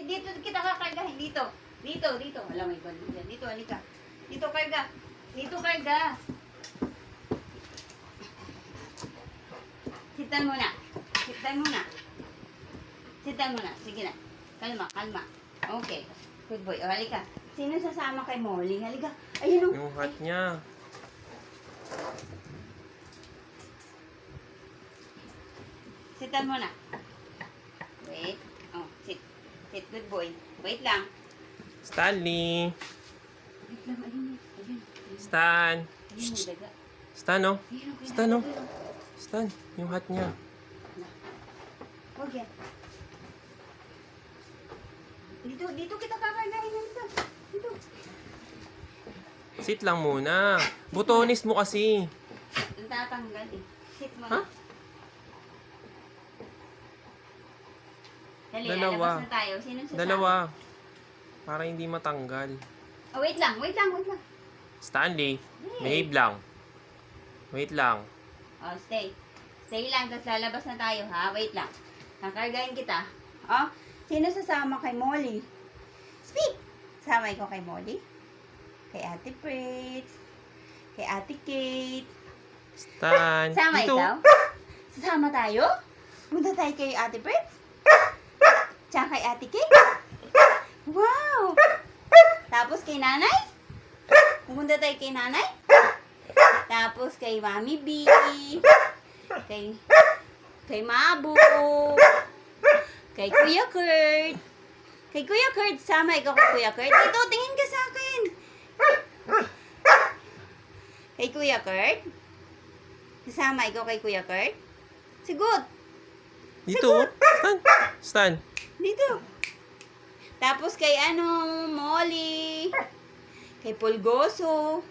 Dito kita kakargahin. Dito. Dito. Wala, may balik yan. Dito, halika. Dito karga. Dito karga. Sitan muna. Sitan muna. Sige na. Kalma. Okay. Good boy. O, halika. Sino sasama kay Molly? Halika. Ayun o. Yung hat niya. Sitan muna. Wait. Oh, sit. Sit, good boy. Wait lang. Stanley. Wait lang. Ayun. Stan. Ayun, may daga. Stan, oh. Ayun, Stan, oh. Stan, yung hat niya. Huwag yan. Dito kita kakargahin. Dito. Sit lang muna. Butonis mo kasi. Ang tatanggal eh. Sit mo Ha? na. Dali, Dalawa. alabas na tayo. Sino sasama? Dalawa. Para hindi matanggal. Oh, wait lang. Stanley, behave lang. Wait lang. Oh, stay. Stay lang, tapos lalabas na tayo, ha? Wait lang. Kakargahin kita. Oh, sino sasama kay Molly? Speak! Sama ko kay Molly. Kay Ate Pritz. Kay Ate Kate. Stan. Sama Dito. ikaw? Sasama tayo? Punta tayo kay Ate Pritz? Tsaka kay Ate Kate? Wow! Tapos kay Nanay? Pumunta tayo kay Nanay? Tapos kay Mami B. Kay Mabu. Kay Kuya Kurt. Kay Kuya Kurt. Sama ikaw kay Kuya Kurt. Dito, tingin ka sa akin. Kay Kuya Kurt. Kasama ikaw kay Kuya Kurt. Sigot. Dito. Oh. Stan. Dito. Tapos kay Molly. Kay Pulgoso.